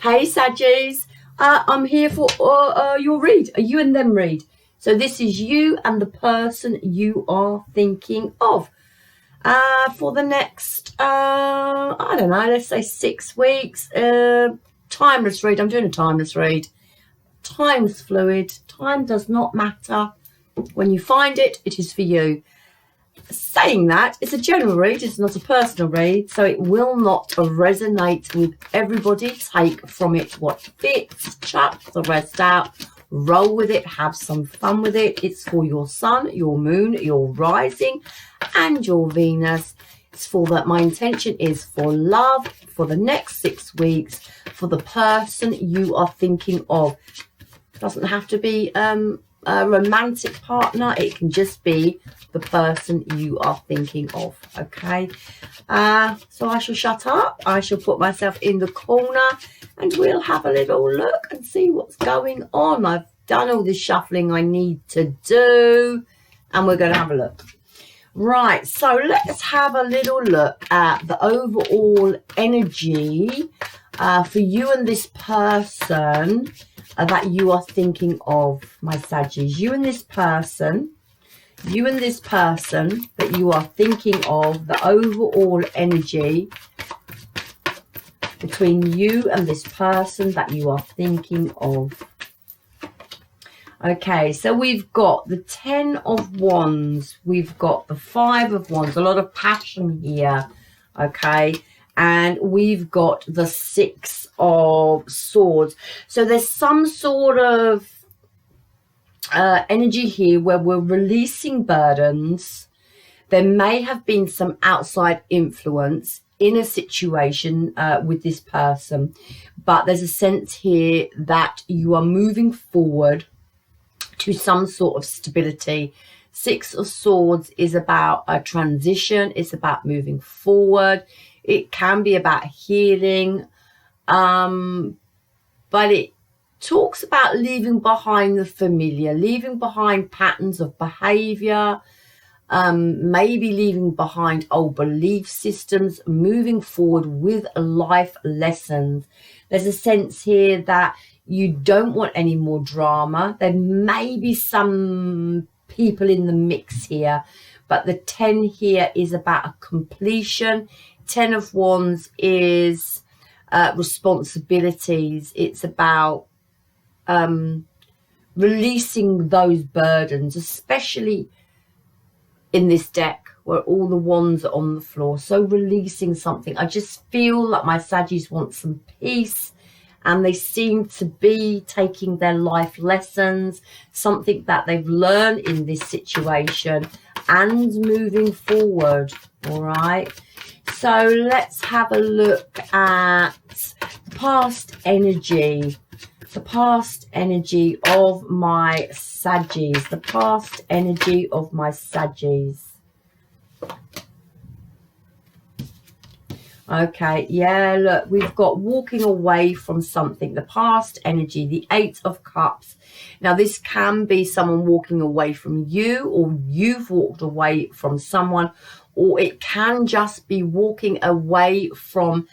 Hey Saggies, I'm here for your read, a you and them read. So this is you and the person you are thinking of for the next, I don't know, let's say 6 weeks. Timeless read. I'm doing a timeless read. Time's fluid. Time does not matter. When you find it, it is for you. Saying that, it's a general read, it's not a personal read, so it will not resonate with everybody. Take from it what fits, chuck the rest out, roll with it, have some fun with it. It's for your sun, your moon, your rising, and your Venus. It's for that. My intention is for love for the next 6 weeks, for the person you are thinking of. It doesn't have to be a romantic partner, it can just be the person you are thinking of. Okay, so I shall shut up, I shall put myself in the corner, and we'll have a little look and see what's going on. I've done all the shuffling I need to do, and we're going to have a look. Right, so let's have a little look at the overall energy for you and this person that you are thinking of, my Saggies. You and this person that you are thinking of, the overall energy between you and this person that you are thinking of. Okay, so we've got the 10 of Wands, we've got the 5 of Wands, a lot of passion here, okay, and we've got the 6 of Swords. So there's some sort of energy here where we're releasing burdens. There may have been some outside influence in a situation with this person, but there's a sense here that you are moving forward to some sort of stability. 6 of Swords is about a transition, it's about moving forward, it can be about healing, but it talks about leaving behind the familiar, leaving behind patterns of behavior, maybe leaving behind old belief systems, moving forward with life lessons. There's a sense here that you don't want any more drama. There may be some people in the mix here, but the 10 here is about a completion. 10 of Wands is responsibilities. It's about releasing those burdens, especially in this deck where all the wands are on the floor. So releasing something. I just feel like my Saggies want some peace, and they seem to be taking their life lessons, something that they've learned in this situation, and moving forward. All right, so let's have a look at past energy. The past energy of my Saggies. The past energy of my Saggies. Okay, yeah, look, we've got walking away from something. The past energy, the 8 of Cups. Now, this can be someone walking away from you, or you've walked away from someone, or it can just be walking away from,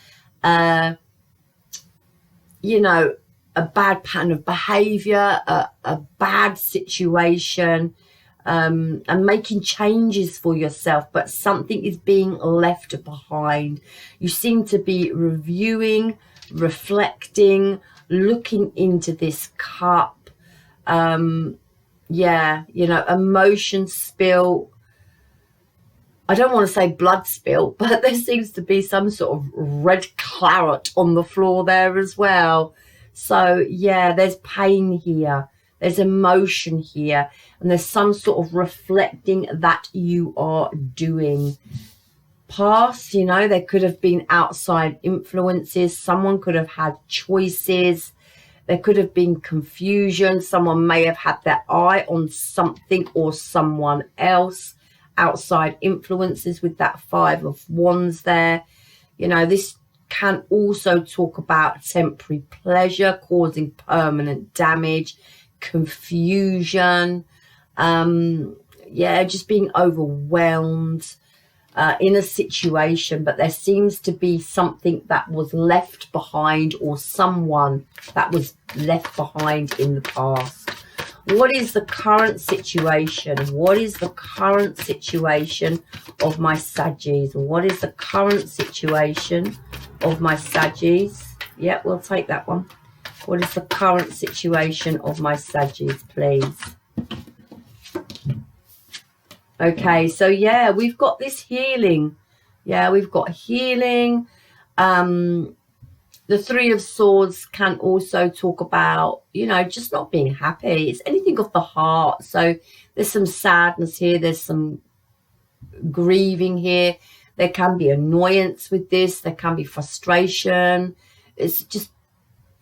you know, a bad pattern of behavior, a bad situation, and making changes for yourself, but something is being left behind. You seem to be reviewing, reflecting, looking into this cup. Yeah, you know, emotion spill. I don't want to say blood spill, but there seems to be some sort of red claret on the floor there as well. So yeah, there's pain here, there's emotion here, and there's some sort of reflecting that you are doing. Past, you know, there could have been outside influences, someone could have had choices, there could have been confusion, someone may have had their eye on something or someone else. Outside influences with that 5 of Wands there. You know, this can also talk about temporary pleasure causing permanent damage, confusion, yeah, just being overwhelmed, in a situation, but there seems to be something that was left behind, or someone that was left behind in the past. What is the current situation? What is the current situation of my Saggies? What is the current situation of my Saggies? Yeah, we'll take that one. What is the current situation of my Saggies, please? Okay, so yeah, we've got this healing. Yeah, we've got healing. The Three of Swords can also talk about, you know, just not being happy. It's anything of the heart. So there's some sadness here. There's some grieving here. There can be annoyance with this. There can be frustration. It's just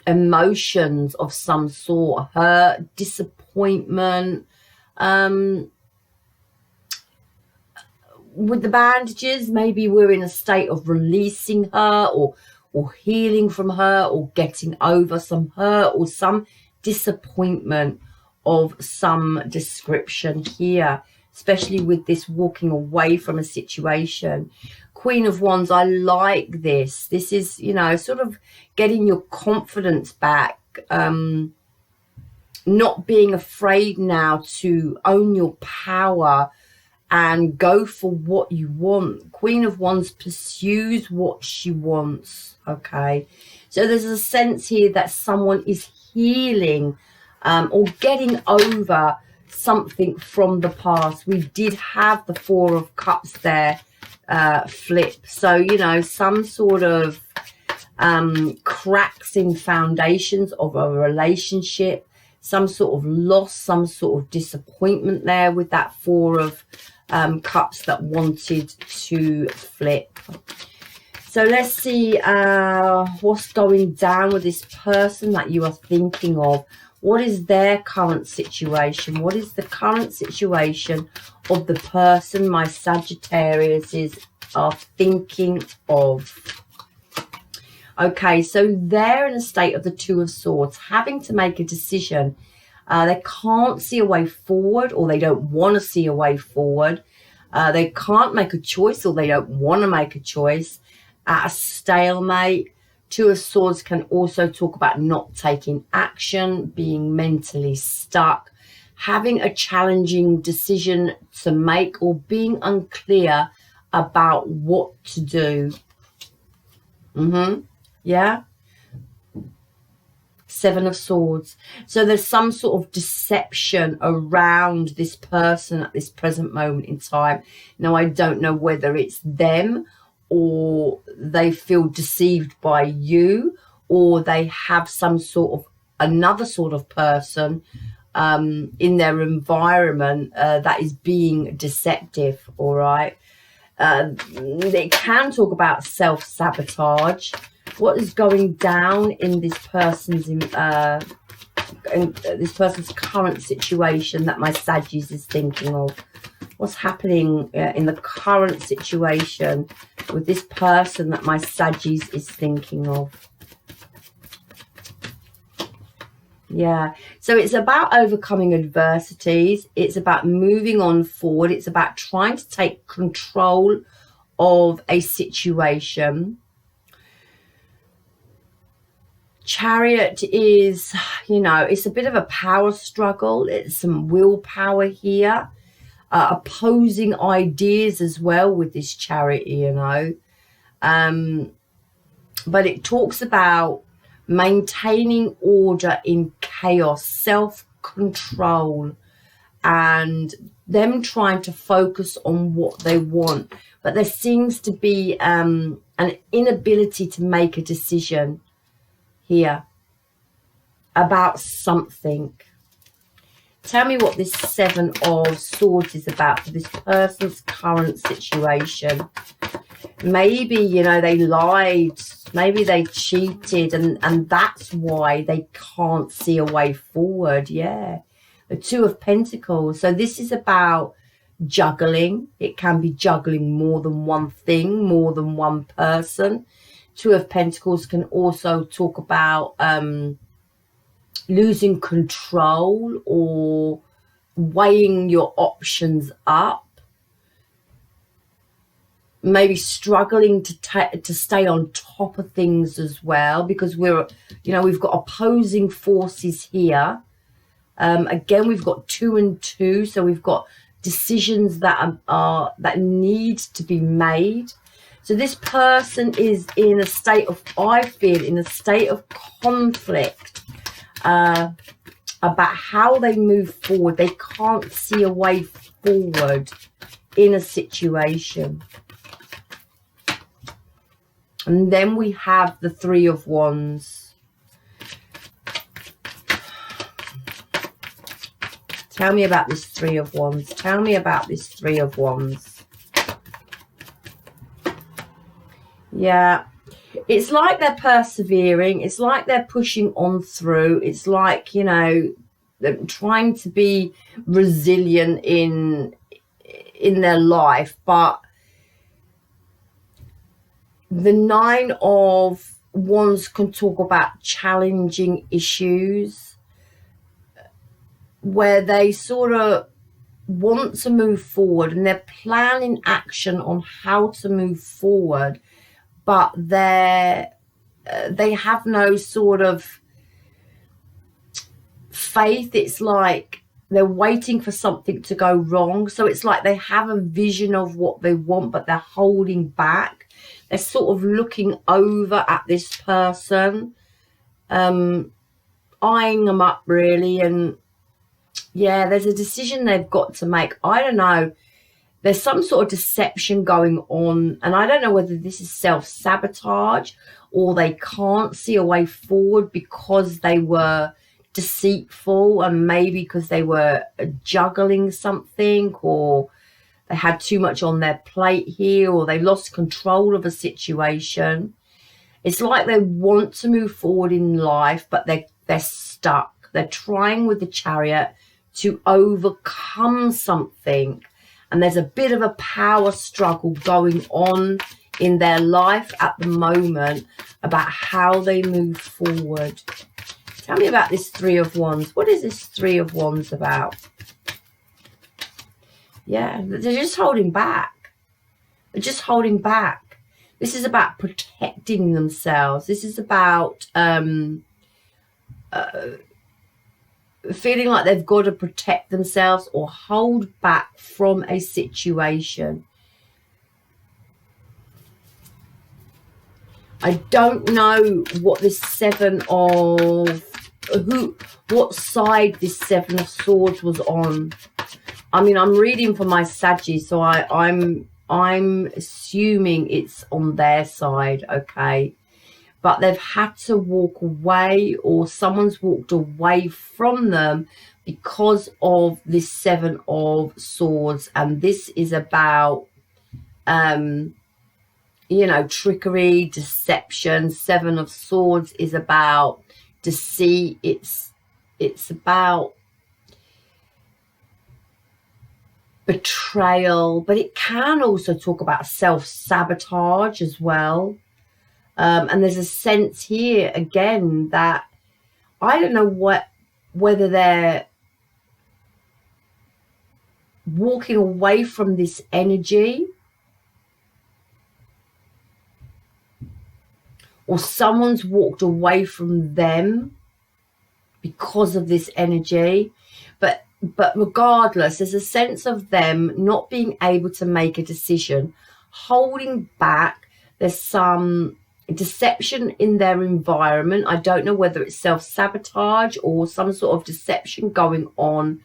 emotions of some sort. Hurt, disappointment. With the bandages, maybe we're in a state of releasing her, or healing from her, or getting over some hurt or some disappointment of some description here, especially with this walking away from a situation. Queen of Wands, I like this. This is, you know, sort of getting your confidence back, not being afraid now to own your power and go for what you want. Queen of Wands pursues what she wants. Okay, so there's a sense here that someone is healing or getting over something from the past. We did have the Four of Cups there flip, so you know, some sort of cracks in foundations of a relationship, some sort of loss, some sort of disappointment there with that Four of Cups that wanted to flip. So let's see what's going down with this person that you are thinking of. What is their current situation? What is the current situation of the person my Sagittariuses are thinking of? Okay, so they're in a state of the Two of Swords, having to make a decision. They can't see a way forward, or they don't want to see a way forward. They can't make a choice, or they don't want to make a choice. At a stalemate. Two of Swords can also talk about not taking action, being mentally stuck, having a challenging decision to make, or being unclear about what to do. Yeah. Seven of Swords. So there's some sort of deception around this person at this present moment in time. Now, I don't know whether it's them, or they feel deceived by you, or they have some sort of another sort of person in their environment that is being deceptive. All right. They can talk about self-sabotage. What is going down in this person's current situation that my Saggies is thinking of? What's happening in the current situation with this person that my Saggies is thinking of? Yeah, so it's about overcoming adversities. It's about moving on forward. It's about trying to take control of a situation. Chariot is, you know, it's a bit of a power struggle. It's some willpower here. Opposing ideas as well with this Chariot, you know. But it talks about maintaining order in chaos, self-control, and them trying to focus on what they want. But there seems to be an inability to make a decision here about something. Tell me what this Seven of Swords is about for this person's current situation. Maybe, you know, they lied. Maybe they cheated, and that's why they can't see a way forward. Yeah. The Two of Pentacles. So this is about juggling. It can be juggling more than one thing, more than one person. Two of Pentacles can also talk about losing control or weighing your options up. maybe struggling to stay on top of things as well, because we're, you know, we've got opposing forces here. Again, we've got 2 and 2, so we've got decisions that are that need to be made. So this person is in a state of, I feel, in a state of conflict about how they move forward. They can't see a way forward in a situation. And then we have the 3 of Wands. Tell me about this 3 of Wands. Tell me about this 3 of Wands. Yeah, it's like they're persevering. It's like they're pushing on through. It's like, you know, they're trying to be resilient in their life. But the 9 of Wands can talk about challenging issues where they sort of want to move forward and they're planning action on how to move forward, but they have no sort of faith. It's like they're waiting for something to go wrong. So it's like they have a vision of what they want, but they're holding back. They're sort of looking over at this person, eyeing them up really. And yeah, there's a decision they've got to make. I don't know. There's some sort of deception going on, and I don't know whether this is self-sabotage or they can't see a way forward because they were deceitful, and maybe because they were juggling something, or they had too much on their plate here, or they lost control of a situation. It's like they want to move forward in life, but they're stuck. They're trying with the Chariot to overcome something. And there's a bit of a power struggle going on in their life at the moment about how they move forward. Tell me about this 3 of Wands. What is this 3 of Wands about? Yeah, they're just holding back. They're just holding back. This is about protecting themselves. This is about feeling like they've got to protect themselves or hold back from a situation. I don't know what this 7 of what side this 7 of Swords was on. I mean, I'm reading for my Saggies, so I'm assuming it's on their side, okay? But they've had to walk away, or someone's walked away from them because of this 7 of Swords. And this is about, you know, trickery, deception. 7 of Swords is about deceit. It's about betrayal, but it can also talk about self-sabotage as well. And there's a sense here again that I don't know whether they're walking away from this energy, or someone's walked away from them because of this energy. But regardless, there's a sense of them not being able to make a decision, holding back. There's some deception in their environment. I don't know whether it's self-sabotage or some sort of deception going on,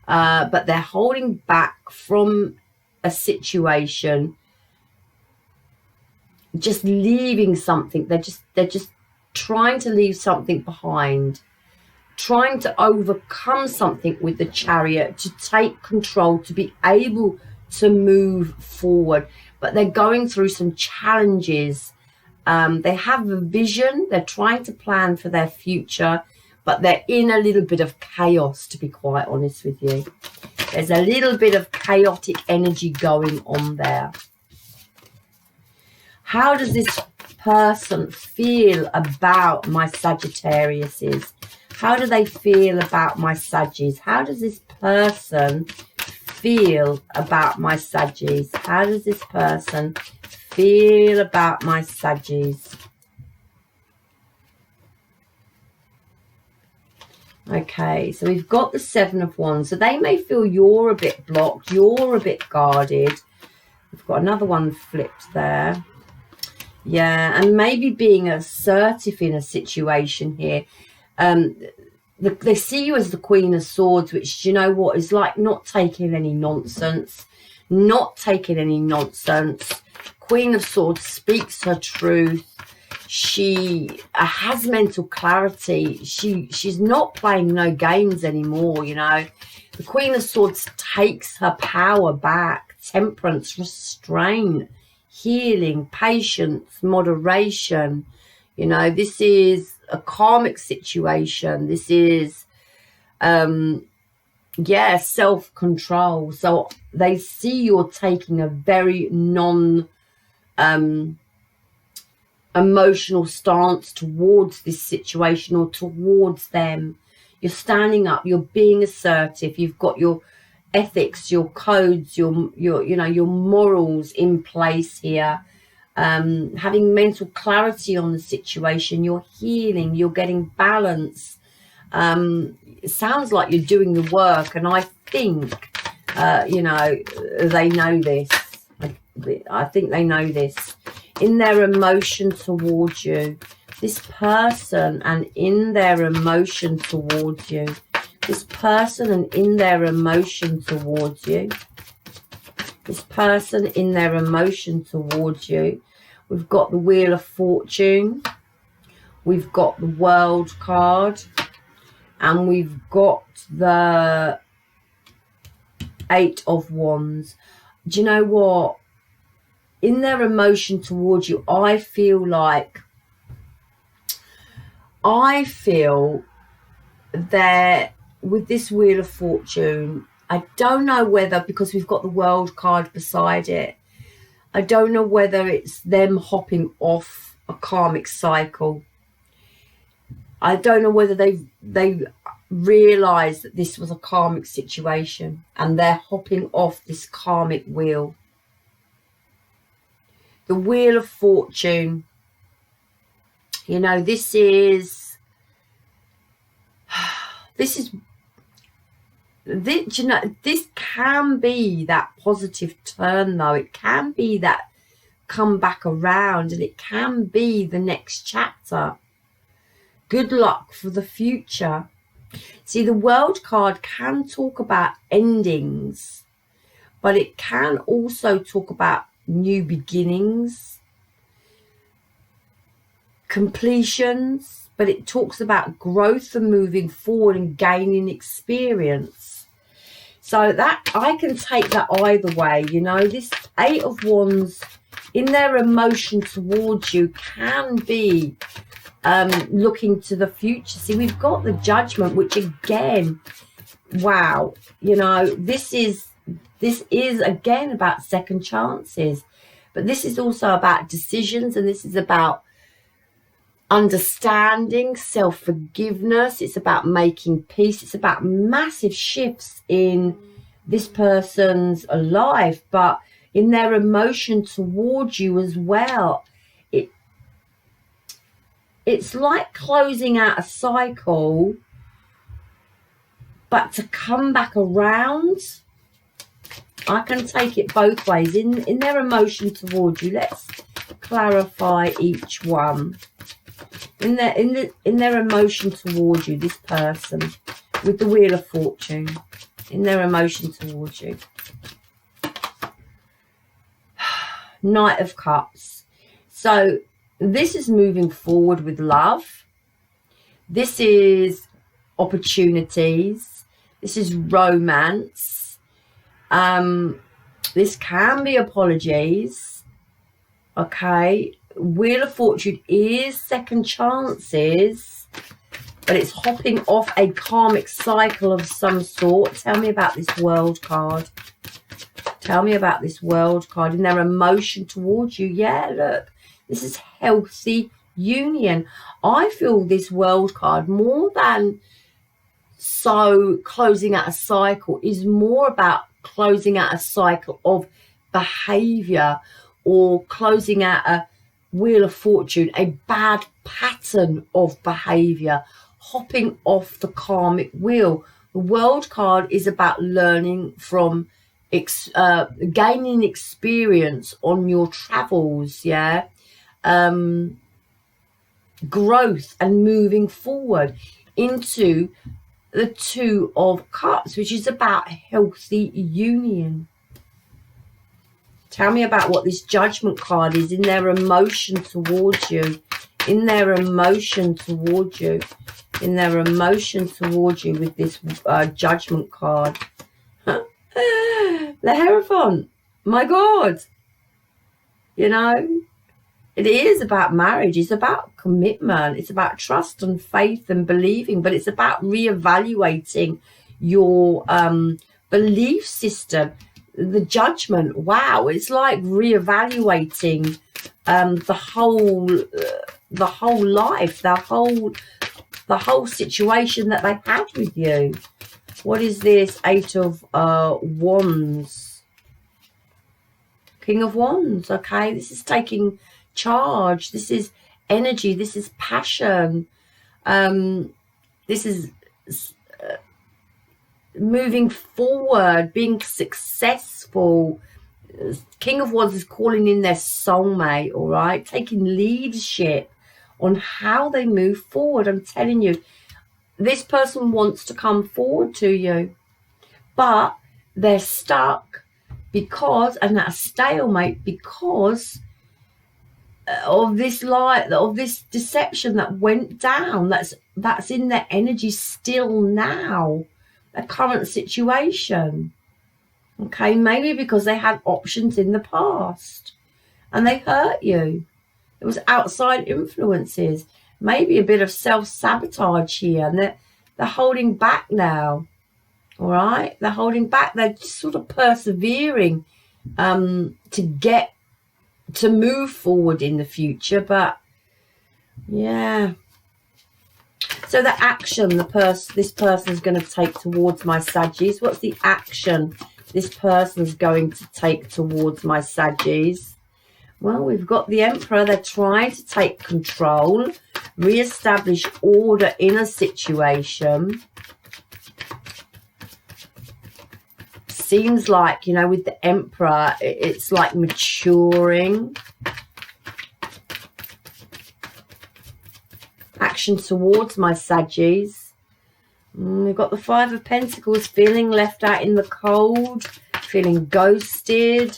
but they're holding back from a situation, just leaving something. They're just trying to leave something behind, trying to overcome something with the Chariot, to take control, to be able to move forward. But they're going through some challenges. They have a vision. They're trying to plan for their future, but they're in a little bit of chaos, to be quite honest with you. There's a little bit of chaotic energy going on there. How does this person feel about my Sagittariuses? How do they feel about my Saggies? How does this person feel about my Saggies? How does this person feel about my Saggies? Okay, so we've got the Seven of Wands. So they may feel you're a bit blocked, you're a bit guarded. We've got another one flipped there. Yeah, and maybe being assertive in a situation here. They see you as the Queen of Swords, which, you know what, is like not taking any nonsense. Not taking any nonsense. Queen of Swords speaks her truth. She has mental clarity. She's not playing no games anymore, you know. The Queen of Swords takes her power back. Temperance, restraint, healing, patience, moderation. You know, this is a karmic situation. This is, yeah, self-control. So they see you're taking a very emotional stance towards this situation or towards them. You're standing up, you're being assertive, you've got your ethics, your codes, your you know, your morals in place here. Having mental clarity on the situation, you're healing, you're getting balance. It sounds like you're doing the work, and I think you know, they know this. I think they know this. In their emotion towards you, this person, and in their emotion towards you, this person, and in their emotion towards you, this person, in their emotion towards you. We've got the Wheel of Fortune, we've got the World card, and we've got the Eight of Wands. Do you know what? In their emotion towards you, I feel that with this Wheel of Fortune, I don't know whether, because we've got the World card beside it, I don't know whether it's them hopping off a karmic cycle. I don't know whether they realised that this was a karmic situation and they're hopping off this karmic wheel. The Wheel of Fortune, you know, this is, you know, this can be that positive turn, though. It can be that come back around, and it can be the next chapter. Good luck for the future. See, the World card can talk about endings, but it can also talk about new beginnings, completions, but it talks about growth and moving forward and gaining experience. So that, I can take that either way, you know. This Eight of Wands, in their emotion towards you, can be looking to the future. See, we've got the Judgment, which again, wow, you know, this is again about second chances, but this is also about decisions, and this is about understanding, self-forgiveness. It's about making peace. It's about massive shifts in this person's life, but in their emotion towards you as well. It's like closing out a cycle, but to come back around. I can take it both ways. In their emotion towards you, let's clarify each one. In their emotion towards you, this person with the Wheel of Fortune, in their emotion towards you. Knight of Cups. So this is moving forward with love. This is opportunities. This is romance. This can be apologies. Okay. Wheel of Fortune is second chances, but it's hopping off a karmic cycle of some sort. Tell me about this World card. Tell me about this World card. In their emotion towards you. Yeah, look. This is healthy union. I feel this World card, more than so closing out a cycle, is more about closing out a cycle of behavior, or closing out a wheel of fortune, a bad pattern of behavior, hopping off the karmic wheel. The World card is about learning from gaining experience on your travels, yeah, growth and moving forward into the Two of Cups, which is about healthy union. Tell me about what this Judgment card is in their emotion towards you, in their emotion towards you, in their emotion towards you with this Judgment card. The Hierophant, my God, you know, it is about marriage. It's about commitment. It's about trust and faith and believing, but it's about reevaluating your belief system. The Judgment, wow, it's like reevaluating the whole life, the whole situation that they had with you. What is this? 8 of Wands, King of Wands. Okay, this is taking charge. This is energy. This is passion. This is moving forward, being successful. King of Wands is calling in their soulmate, all right? Taking leadership on how they move forward. I'm telling you, this person wants to come forward to you, but they're stuck because, and that stalemate, because of this lie, of this deception that went down. That's in their energy still now. A current situation, okay? Maybe because they had options in the past and they hurt you. It was outside influences, maybe a bit of self-sabotage here, and they're holding back now, all right? They're holding back. They're sort of persevering to move forward in the future, but yeah. So the action this person's going to take towards my Saggies. What's the action this person's going to take towards my Saggies? Well, we've got the Emperor. They're trying to take control, re-establish order in a situation. Seems like, you know, with the Emperor, it's like maturing. Action towards my Saggies. We've got the 5 of Pentacles, feeling left out in the cold, feeling ghosted,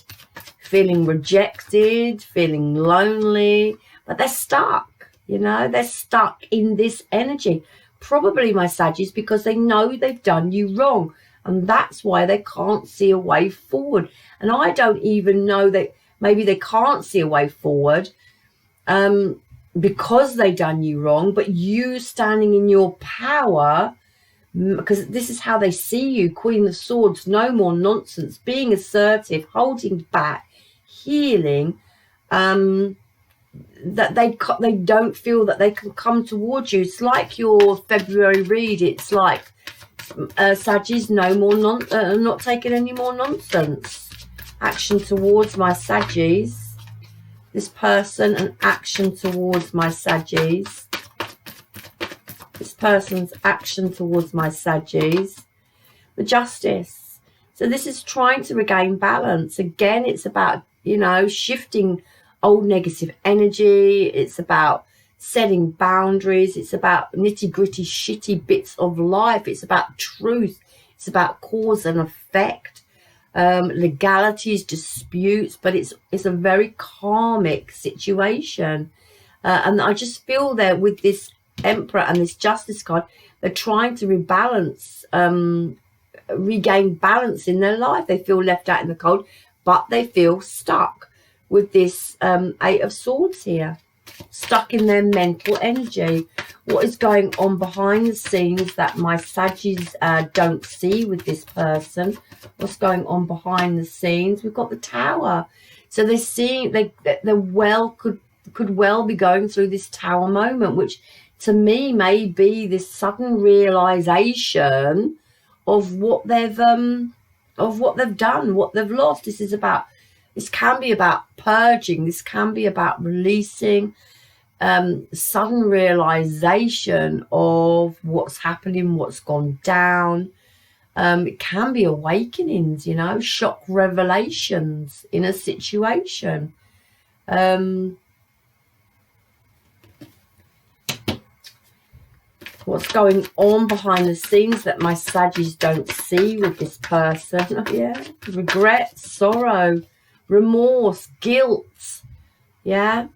feeling rejected, feeling lonely, but they're stuck, you know, they're stuck in this energy. Probably, my Saggies, because they know they've done you wrong, and that's why they can't see a way forward. And I don't even know that maybe they can't see a way forward because they done you wrong, but you standing in your power, because this is how they see you, Queen of Swords, no more nonsense, being assertive, holding back, healing, that they don't feel that they can come towards you. It's like your February read. It's like Saggies, no more not taking any more nonsense. Action towards my Saggies. This person, an action towards my Saggies. This person's action towards my Saggies. The Justice. So this is trying to regain balance. Again, it's about, you know, shifting old negative energy. It's about setting boundaries. It's about nitty-gritty, shitty bits of life. It's about truth. It's about cause and effect. Legalities, disputes, but it's a very karmic situation, and I just feel there with this Emperor and this Justice card, they're trying to rebalance, regain balance in their life. They feel left out in the cold, but they feel stuck with this 8 of Swords here, stuck in their mental energy. What is going on behind the scenes that my Saggies don't see with this person? What's going on behind the scenes? We've got the Tower. So they're seeing, they could well be going through this Tower moment, which to me may be this sudden realization of what they've what they've done, what they've lost. This can be about purging. This can be about releasing, sudden realization of what's happening, what's gone down. It can be awakenings, you know, shock revelations in a situation. What's going on behind the scenes that my Saggies don't see with this person. Yeah, regret, sorrow, remorse, guilt. Yeah.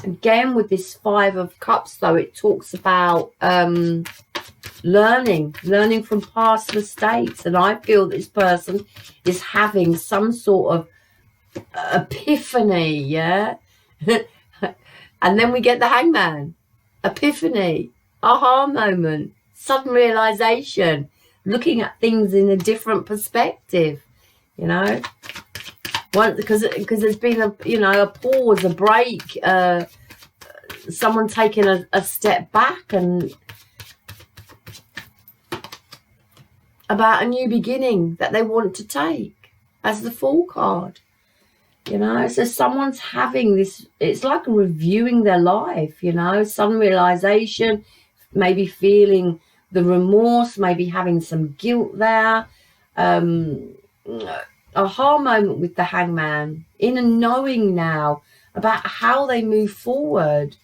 Again, with this Five of Cups, though, it talks about learning from past mistakes. And I feel this person is having some sort of epiphany, yeah? And then we get the Hangman. Epiphany, aha moment, sudden realization, looking at things in a different perspective, you know? Because there's been a pause, a break, someone taking a step back and about a new beginning that they want to take as the Fool card, you know. So someone's having this, it's like reviewing their life, you know, some realization, maybe feeling the remorse, maybe having some guilt there, aha moment with the Hangman, in a knowing now about how they move forward.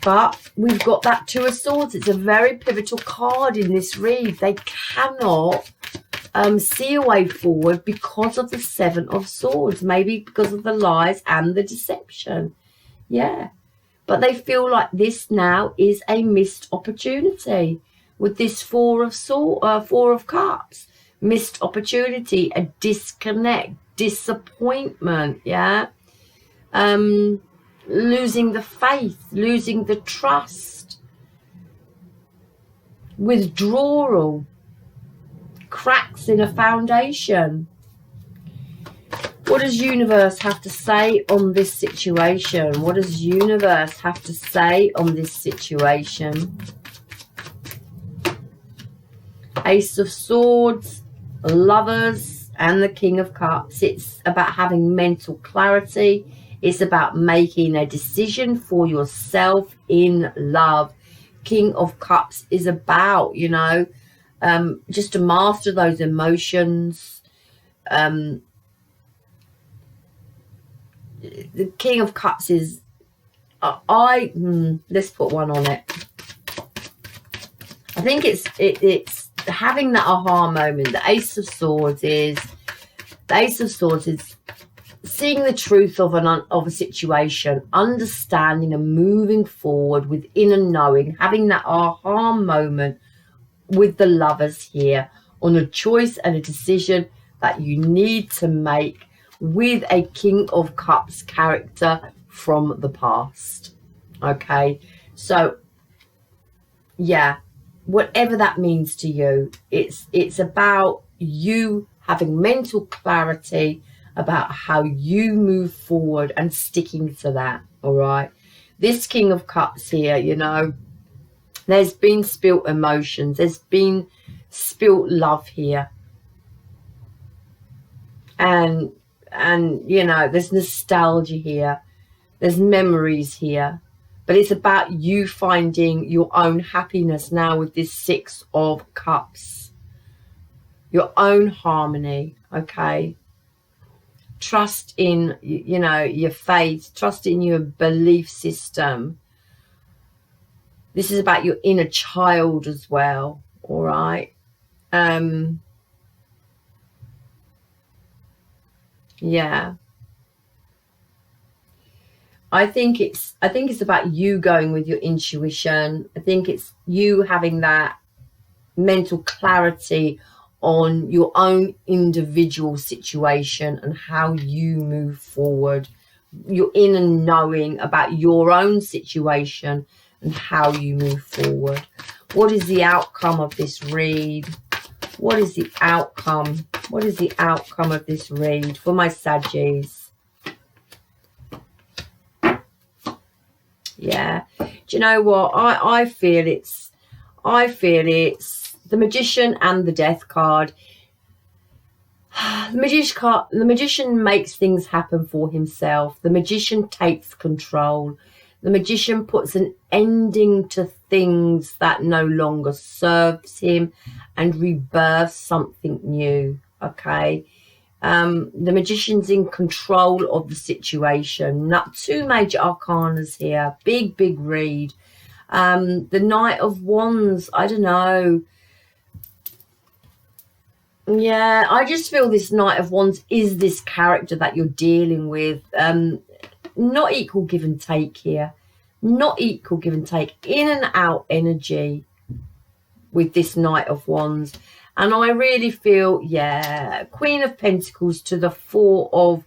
But we've got that Two of Swords. It's a very pivotal card in this read. They cannot see a way forward because of the Seven of Swords, maybe because of the lies and the deception. Yeah, but they feel like this now is a missed opportunity with this Four of Cups. Missed opportunity, a disconnect, disappointment, yeah? Losing the faith, losing the trust, withdrawal, cracks in a foundation. What does universe have to say on this situation? What does universe have to say on this situation? Ace of Swords, Lovers, and the King of Cups. It's about having mental clarity. It's about making a decision for yourself in love. King of Cups is about, you know, just to master those emotions. The King of Cups is, let's put one on it. I think it's having that aha moment. The Ace of Swords is seeing the truth of a situation, understanding and moving forward within a knowing, having that aha moment with the Lovers here on a choice and a decision that you need to make with a King of Cups character from the past. Okay, so yeah, whatever that means to you, it's about you having mental clarity about how you move forward and sticking to that. All right, this King of Cups here, you know, there's been spilt emotions, there's been spilt love here, and you know, there's nostalgia here, there's memories here. But it's about you finding your own happiness now with this Six of Cups. Your own harmony, okay? Trust in, you know, your faith. Trust in your belief system. This is about your inner child as well, all right? Yeah. I think it's about you going with your intuition. I think it's you having that mental clarity on your own individual situation and how you move forward. Your inner knowing about your own situation and how you move forward. What is the outcome of this read? What is the outcome? What is the outcome of this read for my Saggies? Yeah, do you know what? I feel it's the Magician and the Death card. The magician makes things happen for himself. The magician takes control. The magician puts an ending to things that no longer serves him and rebirths something new. Okay. The magician's in control of the situation. Not two major arcanas here. Big read. The Knight of Wands, I don't know. Yeah, I just feel this Knight of Wands is this character that you're dealing with. Not equal give and take here. Not equal give and take. In and out energy with this Knight of Wands. And I really feel, yeah, Queen of Pentacles to the Four of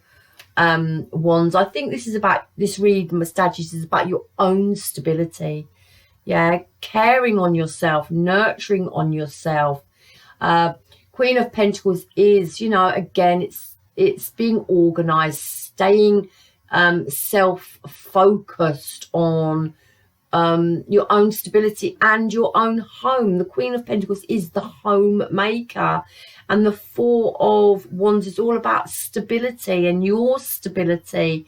Wands. I think this is about, this read, Sagittarius, is about your own stability. Yeah, caring on yourself, nurturing on yourself. Queen of Pentacles is, you know, again, it's being organized, staying self-focused on your own stability and your own home. The Queen of Pentacles is the homemaker, and the Four of Wands is all about stability and your stability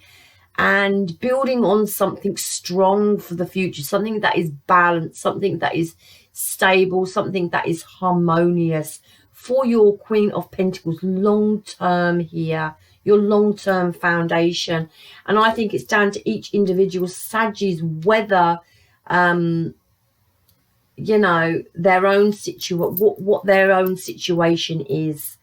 and building on something strong for the future, something that is balanced, something that is stable, something that is harmonious for your Queen of Pentacles long term here, your long-term foundation. And I think it's down to each individual Saggies whether you know, their own what their own situation is.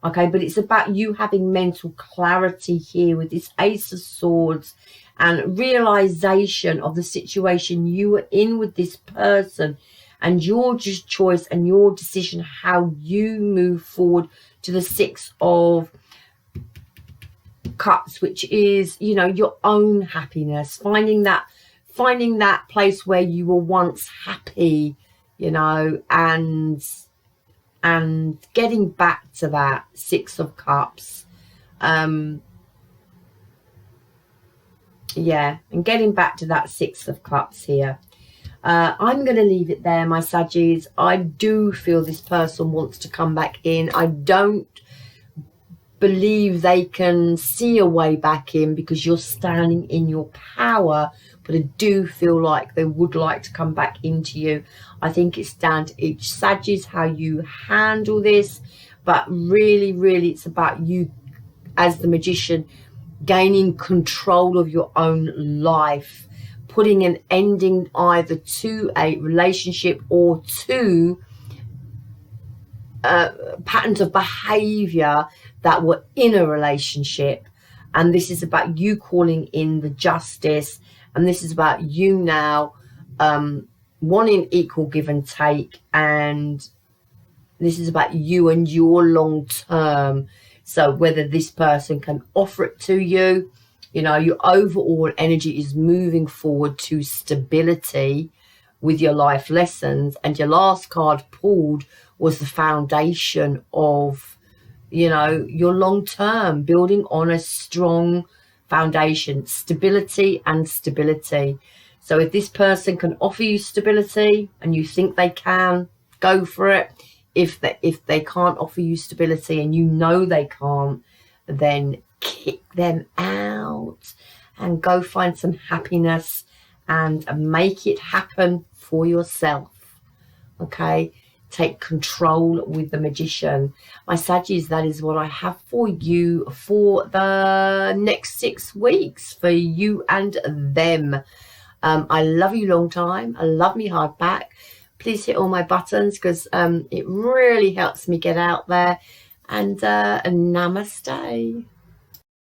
Okay, but it's about you having mental clarity here with this Ace of Swords and realization of the situation you are in with this person and your just choice and your decision how you move forward to the Six of Cups, which is, you know, your own happiness, finding that place where you were once happy, you know, and getting back to that Six of Cups. Yeah, and getting back to that Six of Cups here. I'm going to leave it there, my Saggies. I do feel this person wants to come back in. I don't believe they can see a way back in because you're standing in your power, but I do feel like they would like to come back into you. I think it's down to each Saggies how you handle this, but really it's about you as the magician gaining control of your own life, putting an ending either to a relationship or to patterns of behavior that were in a relationship. And this is about you calling in the justice, and this is about you now wanting equal give and take, and this is about you and your long term. So whether this person can offer it to you, you know, your overall energy is moving forward to stability with your life lessons. And your last card pulled was the foundation of, you know, your long term, building on a strong foundation, stability and stability. So if this person can offer you stability and you think they can, go for it. If they can't offer you stability and you know they can't, then kick them out and go find some happiness and make it happen for yourself. Okay, take control with the magician. My Saggies, that is what I have for you for the next 6 weeks, for you and them. I love you long time. I love me hard back. Please hit all my buttons because it really helps me get out there. And namaste.